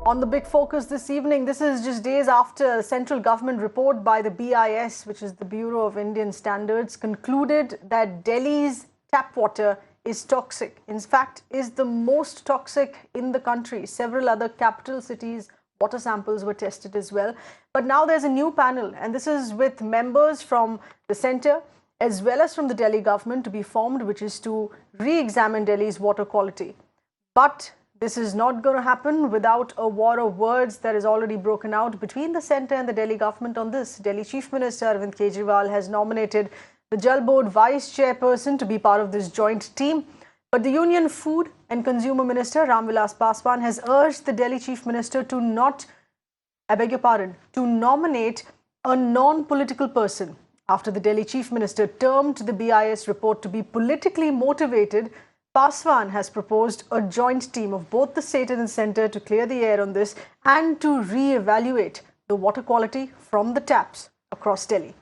On the Big Focus this evening, this is just days after the central government report by the BIS, which is the Bureau of Indian Standards, concluded that Delhi's tap water is toxic. In fact, is the most toxic in the country. Several other capital cities' water samples were tested as well. But now there's a new panel, and this is with members from the centre as well as from the Delhi government to be formed, which is to re-examine Delhi's water quality. But this is not going to happen without a war of words that is already broken out between the centre and the Delhi government on this. Delhi Chief Minister Arvind Kejriwal has nominated the Jal Board Vice Chairperson to be part of this joint team. But the Union Food and Consumer Minister Ram Vilas Paswan has urged the Delhi Chief Minister to to nominate a non-political person. After the Delhi Chief Minister termed the BIS report to be politically motivated, Paswan has proposed a joint team of both the state and the centre to clear the air on this and to re-evaluate the water quality from the taps across Delhi.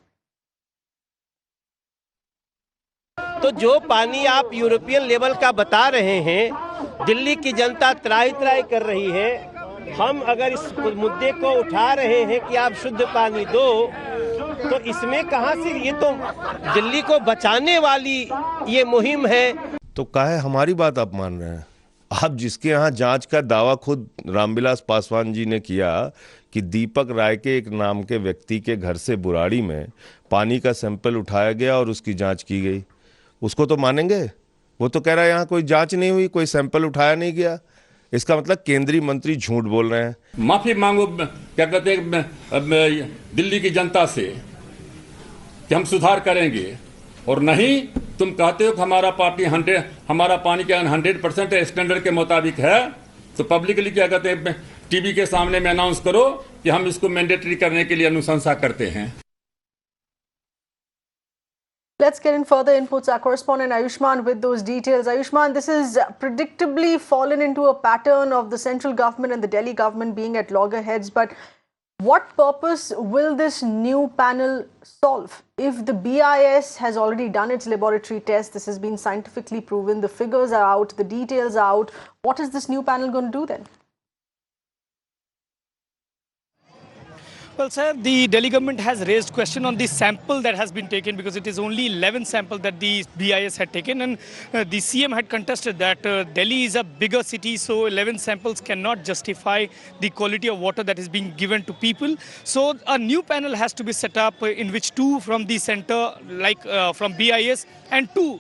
तो जो पानी आप European level का बता रहे हैं, दिल्ली की जनता त्राही कर रही है। हम अगर इस मुद्दे को उठा रहे हैं कि आप शुद्ध पानी दो, तो इसमें कहां से, ये तो दिल्ली को बचाने वाली ये मुहिम है। तो काहे हमारी बात आप मान रहे हैं? आप जिसके यहाँ जांच का दावा खुद रामविलास पासवान जी ने किया कि दीपक राय के एक नाम के व्यक्ति के घर से बुराड़ी में पानी का सैंपल उठाया गया और उसकी जांच की गई, उसको तो मानेंगे? वो तो कह रहा है यहाँ कोई जांच नहीं हुई, कोई सैंपल उठाया नहीं गया। इसका मतलब केंद्रीय मंत्री झूठ बोल रहे हैं। माफी मांगो, क्या कहते हैं, दिल्ली की जनता से कि हम सुधार करेंगे, और नहीं तुम कहते हो कि हमारा पानी का 100% स्टैंडर्ड के मुताबिक है, तो पब्लिकली क्या कहते हैं, टीवी के सामने में अनाउंस करो कि हम इसको मैंडेटरी करने के लिए अनुशंसा करते हैं। Let's get in further inputs. Our correspondent Ayushmann with those details. Ayushmann, this has predictably fallen into a pattern of the central government and the Delhi government being at loggerheads. But what purpose will this new panel solve? If the BIS has already done its laboratory test, this has been scientifically proven, the figures are out, the details are out, what is this new panel going to do then? Well, sir, the Delhi government has raised question on the sample that has been taken, because it is only 11 samples that the BIS had taken, and the CM had contested that Delhi is a bigger city, so 11 samples cannot justify the quality of water that is being given to people. So a new panel has to be set up in which 2 from the centre, like from BIS, and 2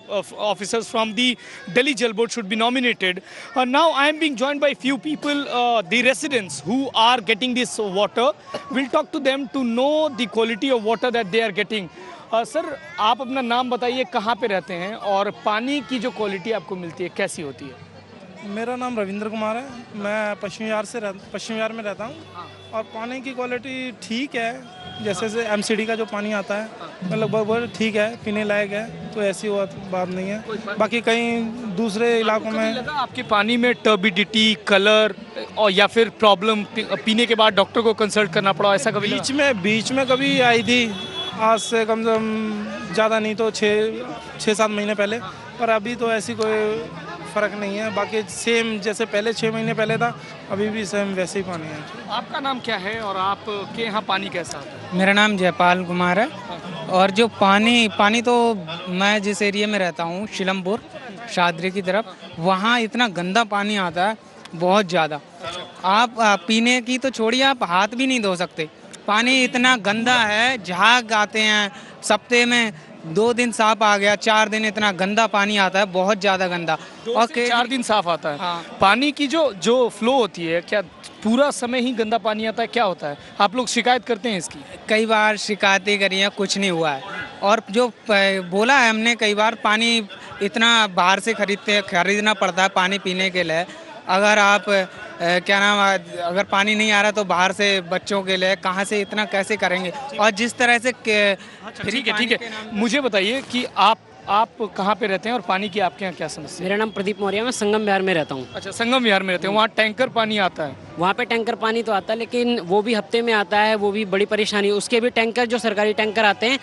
officers from the Delhi Jal Board should be nominated. Now I am being joined by few people, the residents who are getting this water. We'll talk to them to know the quality of water that they are getting. Sir, आप अपना नाम बताइए, कहाँ पे रहते हैं और पानी की जो क्वालिटी आपको मिलती है कैसी होती है? मेरा नाम रविंद्र कुमार है, मैं पश्चिम विहार में रहता हूँ, और पानी की क्वालिटी ठीक है। जैसे एमसीडी का जो पानी आता है, मतलब लगभग ठीक है, पीने लायक है, तो ऐसी बात नहीं है। बाकी कहीं दूसरे इलाकों में लगा आपके पानी में टर्बिडिटी, कलर और या फिर प्रॉब्लम पीने के बाद डॉक्टर को कंसल्ट करना पड़ा, ऐसा कभी बीच में कभी आई थी, आज से कम से कम ज़्यादा नहीं तो 6-7 महीने पहले, पर अभी तो ऐसी कोई फ़र्क नहीं है। बाकी सेम जैसे पहले 6 महीने पहले था, अभी भी सेम वैसे ही पानी है। आपका नाम क्या है और आपके यहाँ पानी कैसा है? मेरा नाम जयपाल कुमार है, और जो पानी तो मैं जिस एरिया में रहता हूँ, शिलमपुर शादरी की तरफ, वहाँ इतना गंदा पानी आता है, बहुत ज़्यादा। आप पीने की तो छोड़िए, आप हाथ भी नहीं धो सकते, पानी इतना गंदा है। झाग आते हैं, सप्ताह में 2 दिन साफ आ गया, 4 दिन इतना गंदा पानी आता है, बहुत ज़्यादा गंदा। 2 से 4 दिन साफ आता है। हाँ। पानी की जो फ्लो होती है, क्या पूरा समय ही गंदा पानी आता है, क्या होता है? आप लोग शिकायत करते हैं इसकी? कई बार शिकायतें करी हैं, कुछ नहीं हुआ है। और जो बोला है हमने कई बार, पानी इतना बाहर से खरीदना पड़ता है पानी पीने के लिए। अगर आप अगर पानी नहीं आ रहा तो बाहर से बच्चों के लिए कहाँ से इतना कैसे करेंगे? और जिस तरह से ठीक है, मुझे बताइए कि आप कहाँ पे रहते हैं और पानी की आपके यहाँ क्या समस्या? मेरा नाम प्रदीप मौर्य है, मैं संगम विहार में रहता हूँ। अच्छा, संगम विहार में रहते हैं, वहाँ टैंकर पानी आता है? वहाँ पे टैंकर पानी तो आता है, लेकिन वो भी हफ्ते में आता है, वो भी बड़ी परेशानी। उसके भी टैंकर, जो सरकारी टैंकर आते हैं,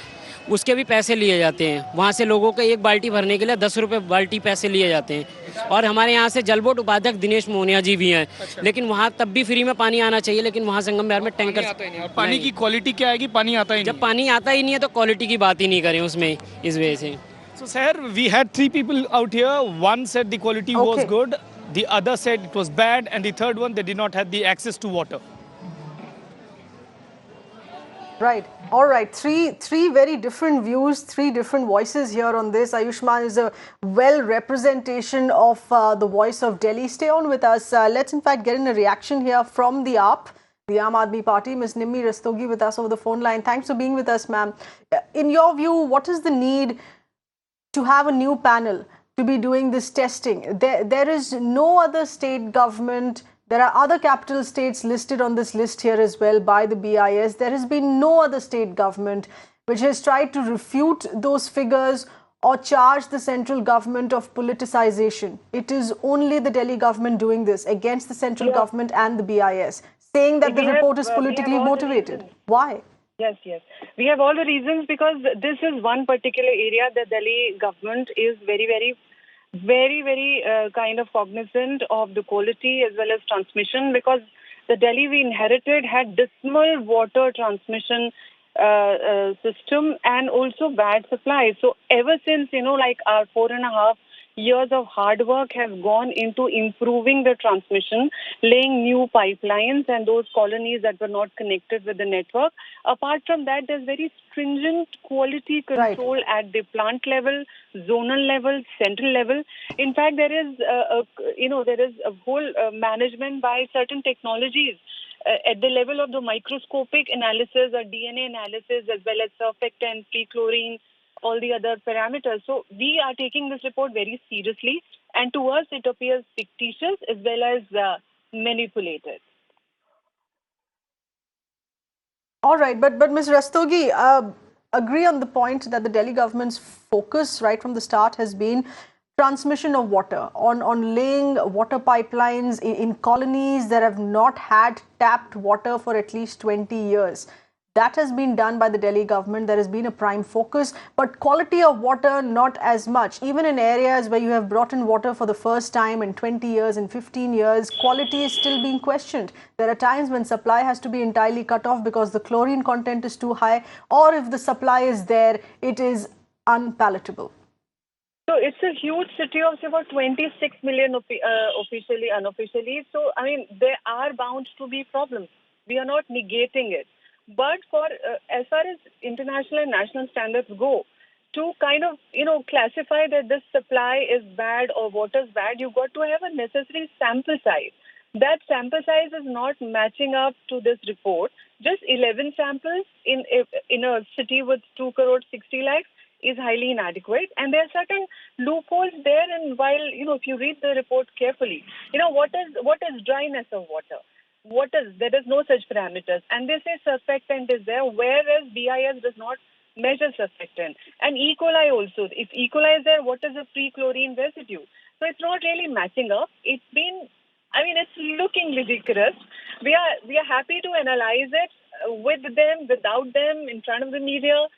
उसके भी पैसे लिए जाते हैं। वहाँ से लोगों के एक बाल्टी भरने के लिए 10 रुपये बाल्टी पैसे लिए जाते हैं। और हमारे यहाँ से जल बोर्ड उपाध्यक्ष दिनेश मोनिया जी भी हैं। लेकिन वहाँ तब भी फ्री में पानी आना चाहिए, लेकिन वहाँ संगम बिहार में टैंकर पानी की क्वालिटी क्या आएगी? पानी आता ही नहीं। जब पानी आता ही नहीं है तो क्वालिटी की बात ही नहीं करें उसमें, इस वजह से। So sir, we had 3 people out here. One said the quality was good, the other said it was bad, and the third one, they did not have the access to water. Right. All right. Three very different views, three different voices here on this. Ayushmann is a well representation of the voice of Delhi. Stay on with us. Let's in fact get in a reaction here from the AAP, the Aam Aadmi Party. Ms. Nimmi Rastogi with us over the phone line. Thanks for being with us, ma'am. In your view, what is the need to have a new panel to be doing this testing? There is no other state government. There are other capital states listed on this list here as well by the BIS. There has been no other state government which has tried to refute those figures or charge the central government of politicization. It is only the Delhi government doing this against the central government and the BIS, saying that the report is politically motivated. Why? Yes. We have all the reasons, because this is one particular area that Delhi government is very kind of cognizant of the quality as well as transmission, because the Delhi we inherited had dismal water transmission system and also bad supply. So ever since, like our 4.5 years of hard work have gone into improving the transmission, laying new pipelines and those colonies that were not connected with the network. Apart from that, there's very stringent quality control at the plant level, zonal level, central level. In fact, there is a whole management by certain technologies at the level of the microscopic analysis or DNA analysis, as well as surfactant, free chlorine, all the other parameters. So we are taking this report very seriously, and to us it appears fictitious as well as manipulated. All right, but Ms. Rastogi, agree on the point that the Delhi government's focus right from the start has been transmission of water, on laying water pipelines in colonies that have not had tapped water for at least 20 years. That has been done by the Delhi government. There has been a prime focus, but quality of water not as much. Even in areas where you have brought in water for the first time in 20 years, in 15 years, quality is still being questioned. There are times when supply has to be entirely cut off because the chlorine content is too high, or if the supply is there, it is unpalatable. So it's a huge city of about 26 million officially, unofficially. So, I mean, there are bound to be problems. We are not negating it. But for as far as international and national standards go, to kind of, classify that this supply is bad or water is bad, you've got to have a necessary sample size. That sample size is not matching up to this report. Just 11 samples in a city with 2 crore 60 lakhs is highly inadequate. And there are certain loopholes there. And while, if you read the report carefully, what is dryness of water? There is no such parameters, and they say surfactant is there, whereas BIS does not measure surfactant. And E. coli also, if E. coli is there, what is the free chlorine residue? So it's not really matching up. It's looking ridiculous. We are happy to analyze it with them, without them, in front of the media,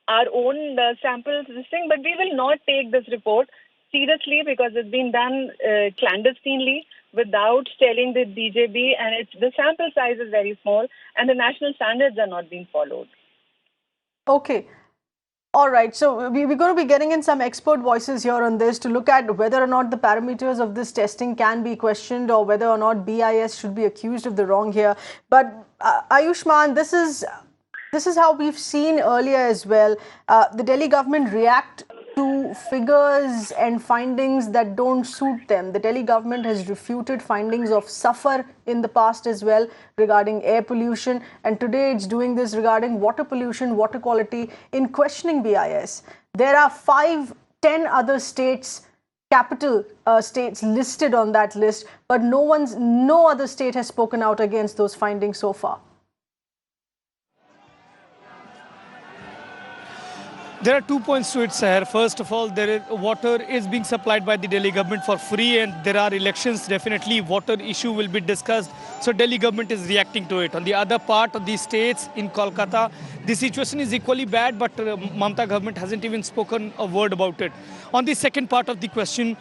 our own samples, but we will not take this report seriously because it's been done clandestinely, without telling the DJB, and the sample size is very small, and the national standards are not being followed. Okay. All right. So we're going to be getting in some expert voices here on this to look at whether or not the parameters of this testing can be questioned, or whether or not BIS should be accused of the wrong here. But Ayushmann, this is how we've seen earlier as well. The Delhi government react to figures and findings that don't suit them. The Delhi government has refuted findings of SAFAR in the past as well regarding air pollution, and today it's doing this regarding water pollution, water quality, in questioning BIS. There are 10 other states, capital states listed on that list, but no other state has spoken out against those findings so far. There are 2 points to it, sir. First of all, water is being supplied by the Delhi government for free, and there are elections. Definitely, water issue will be discussed. So Delhi government is reacting to it. On the other part of the states in Kolkata, the situation is equally bad, but Mamata government hasn't even spoken a word about it. On the second part of the question,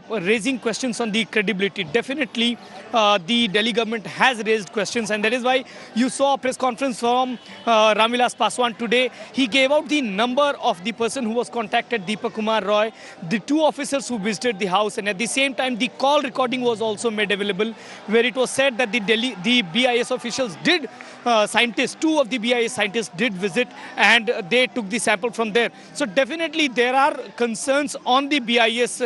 raising questions on the credibility, definitely the Delhi government has raised questions, and that is why you saw a press conference from Ramvilas Paswan today. He gave out the number of the person who was contacted, Deepak Kumar Roy, the two officers who visited the house, and at the same time the call recording was also made available, where it was said that the BIS officials did, two of the BIS scientists did visit, and they took the sample from there. So definitely there are concerns on the BIS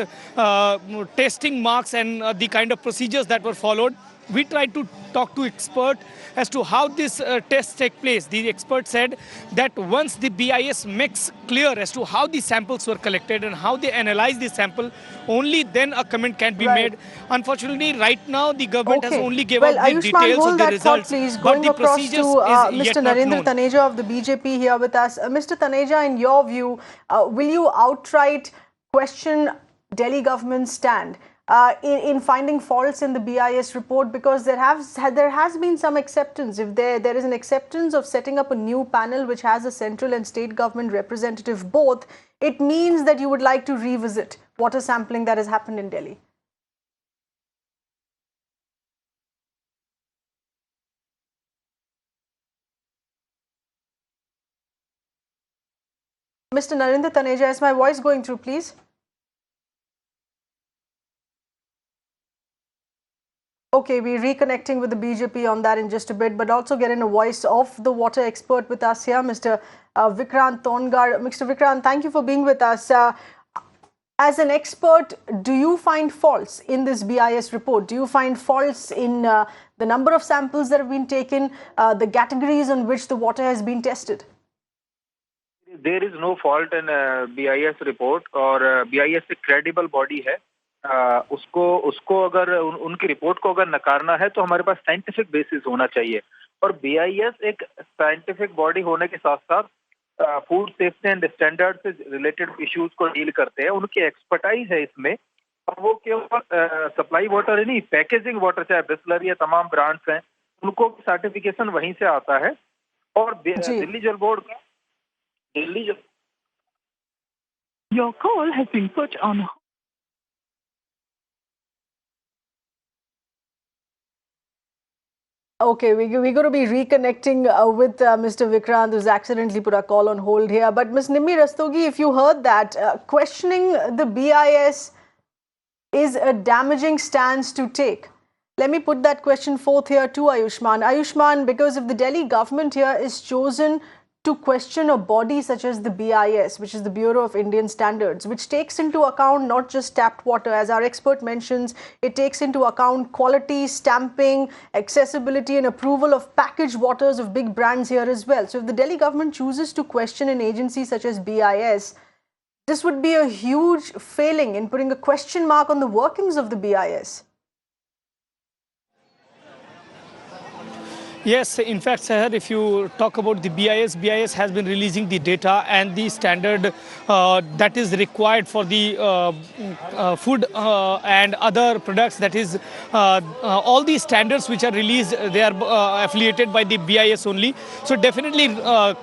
testing marks and the kind of procedures that were followed. We tried to talk to expert as to how this tests take place. The expert said that once the BIS makes clear as to how the samples were collected and how they analyze the sample, only then a comment can be made. Unfortunately, right now the government has only given out the Ayushmann, details hold of the that results, thought, please. but Going the across procedures to is yet Mr. not Narendra known. Taneja of the BJP here with us. Mr. Taneja, in your view, will you outright question Delhi government's stand in finding faults in the BIS report, because there has been some acceptance. If there is an acceptance of setting up a new panel which has a central and state government representative both, it means that you would like to revisit water sampling that has happened in Delhi. Mr. Narendra Taneja, is my voice going through, please? Okay, we're reconnecting with the BJP on that in just a bit, but also getting a voice of the water expert with us here, Mr. Vikrant Tongar. Mr. Vikrant, thank you for being with us. As an expert, do you find faults in this BIS report? Do you find faults in the number of samples that have been taken, the categories on which the water has been tested? There is no fault in BIS report, और BIS एक credible body है. उसको अगर उनकी report को अगर नकारना है तो हमारे पास साइंटिफिक बेसिस होना चाहिए, और BIS एक साइंटिफिक बॉडी होने के साथ साथ फूड सेफ्टी एंड स्टैंडर्ड से रिलेटेड इश्यूज को डील करते हैं. उनकी एक्सपर्टाइज है इसमें, और वो केवल सप्लाई वाटर ही नहीं, पैकेजिंग वाटर चाहे बिस्लरी या तमाम ब्रांड्स हैं, उनको सर्टिफिकेशन वहीं से आता है. और दिल्ली जल बोर्ड का Your call has been put on. Okay, we're going to be reconnecting with Mr. Vikrant, who's accidentally put our call on hold here. But Ms. Nimmi Rastogi, if you heard that, questioning the BIS is a damaging stance to take. Let me put that question forth here to Ayushmann. Ayushmann, because if the Delhi government here is chosen to question a body such as the BIS, which is the Bureau of Indian Standards, which takes into account not just tapped water, as our expert mentions, it takes into account quality, stamping, accessibility and approval of packaged waters of big brands here as well. So if the Delhi government chooses to question an agency such as BIS, this would be a huge failing in putting a question mark on the workings of the BIS. Yes, in fact, Sahar, if you talk about the BIS has been releasing the data and the standard that is required for the food and other products. That is, all these standards which are released, they are affiliated by the BIS only. So definitely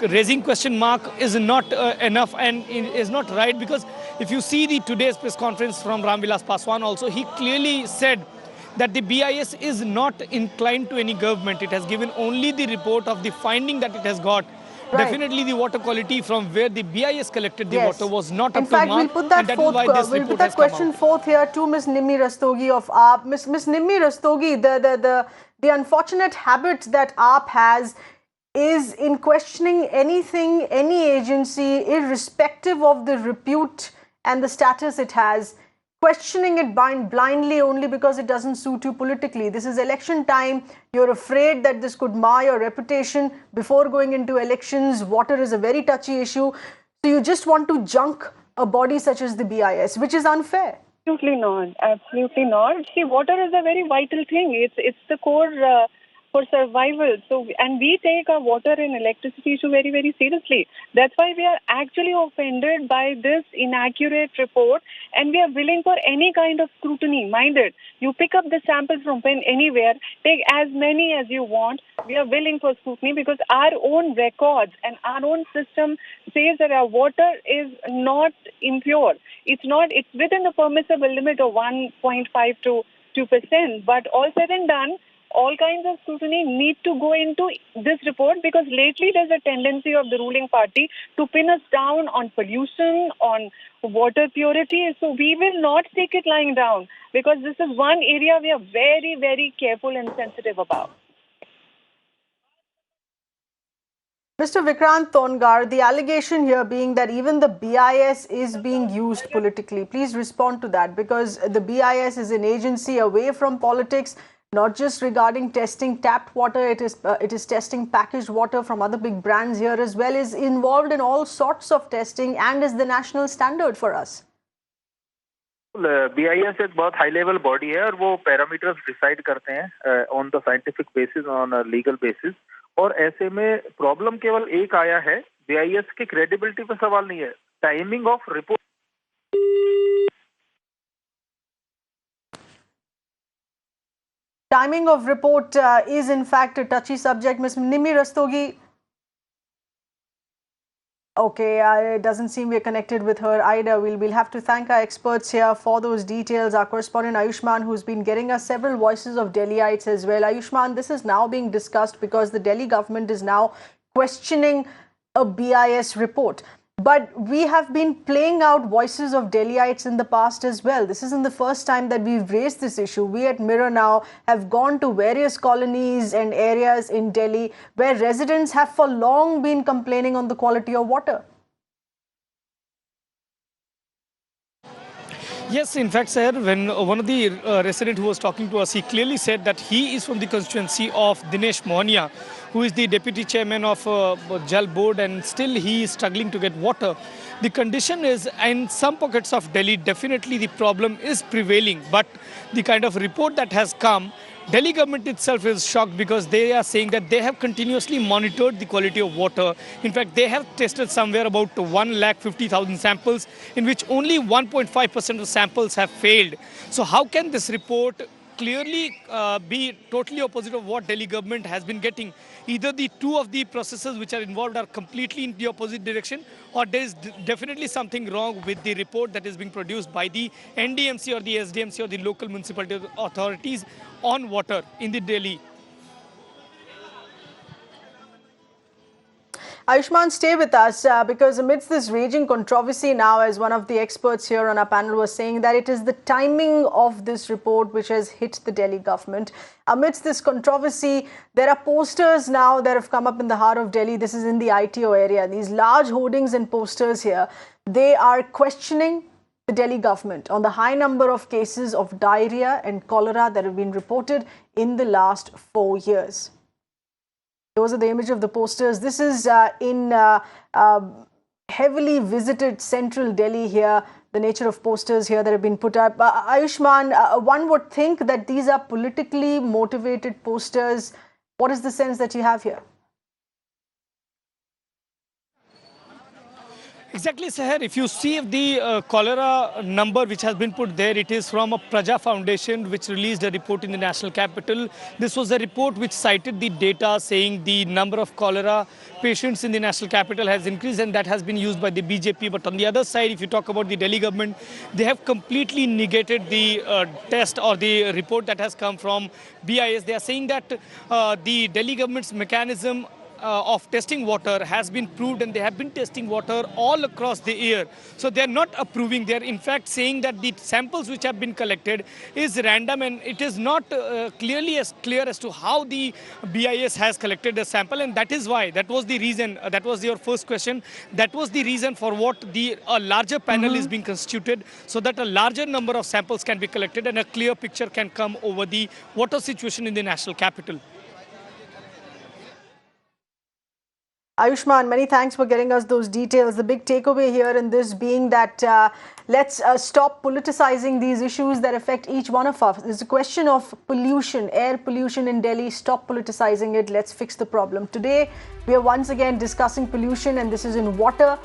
raising question mark is not enough and is not right, because if you see the today's press conference from Ramvilas Paswan also, he clearly said that the BIS is not inclined to any government. It has given only the report of the finding that it has got. Right. Definitely the water quality from where the BIS collected the water was not up to mark. In fact, we'll put that question forth here to Ms. Nimmi Rastogi of AAP. Ms. Nimmi Rastogi, the unfortunate habit that AAP has is in questioning anything, any agency, irrespective of the repute and the status it has, questioning it blindly only because it doesn't suit you politically. This is election time. You're afraid that this could mar your reputation before going into elections. Water is a very touchy issue. So you just want to junk a body such as the BIS, which is unfair. Absolutely not. Absolutely not. See, water is a very vital thing. It's the core for survival. So, and we take our water and electricity issue very, very seriously. That's why we are actually offended by this inaccurate report, and we are willing for any kind of scrutiny. Mind it, you pick up the samples from anywhere, take as many as you want. We are willing for scrutiny because our own records and our own system says that our water is not impure. It's not. It's within the permissible limit of 1.5 to 2%. But all said and done, all kinds of scrutiny need to go into this report, because lately there's a tendency of the ruling party to pin us down on pollution, on water purity. So we will not take it lying down, because this is one area we are very, very careful and sensitive about. Mr. Vikrant Tongar, the allegation here being that even the BIS is being used politically. Please respond to that, because the BIS is an agency away from politics, not just regarding testing tapped water. It is testing packaged water from other big brands here as well, is involved in all sorts of testing and is the national standard for us. BIS एक बहुत high level body है और वो parameters decide करते हैं on the scientific basis, on legal basis. और ऐसे में प्रॉब्लम केवल एक आया है, BIS की क्रेडिबिलिटी पे सवाल नहीं है, timing of report. Timing of report is in fact a touchy subject. Ms. Nimi Rastogi. Okay, it doesn't seem we're connected with her either. We'll have to thank our experts here for those details. Our correspondent Ayushmann, who's been getting us several voices of Delhiites as well. Ayushmann, this is now being discussed because the Delhi government is now questioning a BIS report. But we have been playing out voices of Delhiites in the past as well. This isn't the first time that we've raised this issue. We at Mirror Now have gone to various colonies and areas in Delhi where residents have for long been complaining on the quality of water. Yes, in fact, sir, when one of the residents who was talking to us, he clearly said that he is from the constituency of Dinesh Moania, who is the deputy chairman of Jal board, and still he is struggling to get water. The condition is, in some pockets of Delhi, definitely the problem is prevailing, but the kind of report that has come, Delhi government itself is shocked, because they are saying that they have continuously monitored the quality of water. In fact, they have tested somewhere about 150,000 samples, in which only 1.5% of samples have failed. So how can this report clearly be totally opposite of what Delhi government has been getting? Either the two of the processes which are involved are completely in the opposite direction, or there is definitely something wrong with the report that is being produced by the NDMC or the SDMC or the local municipality authorities on water in the Delhi. Ayushmann, stay with us because amidst this raging controversy now, as one of the experts here on our panel was saying, that it is the timing of this report which has hit the Delhi government. Amidst this controversy, there are posters now that have come up in the heart of Delhi. This is in the ITO area. These large hoardings and posters here, they are questioning the Delhi government on the high number of cases of diarrhea and cholera that have been reported in the last 4 years. Those are the image of the posters. This is in heavily visited central Delhi here, the nature of posters here that have been put up. Ayushmann, one would think that these are politically motivated posters. What is the sense that you have here? Exactly, Seher. If you see the cholera number which has been put there, it is from a Praja Foundation which released a report in the national capital. This was a report which cited the data saying the number of cholera patients in the national capital has increased, and that has been used by the BJP. But on the other side, if you talk about the Delhi government, they have completely negated the test or the report that has come from BIS. They are saying that the Delhi government's mechanism of testing water has been proved, and they have been testing water all across the year. So they are not approving. They are in fact saying that the samples which have been collected is random, and it is not clearly as clear as to how the BIS has collected the sample, and that is why, that was the reason, that was your first question, that was the reason for what the larger panel is being constituted, so that a larger number of samples can be collected and a clear picture can come over the water situation in the national capital. Ayushmann, many thanks for getting us those details. The big takeaway here in this being that let's stop politicizing these issues that affect each one of us. It's a question of pollution, air pollution in Delhi. Stop politicizing it. Let's fix the problem. Today, we are once again discussing pollution, and this is in water.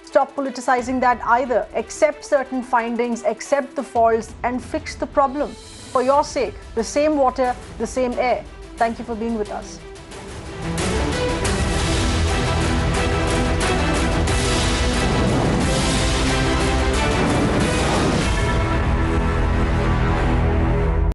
Stop politicizing that either. Accept certain findings, accept the faults, and fix the problem. For your sake, the same water, the same air. Thank you for being with us.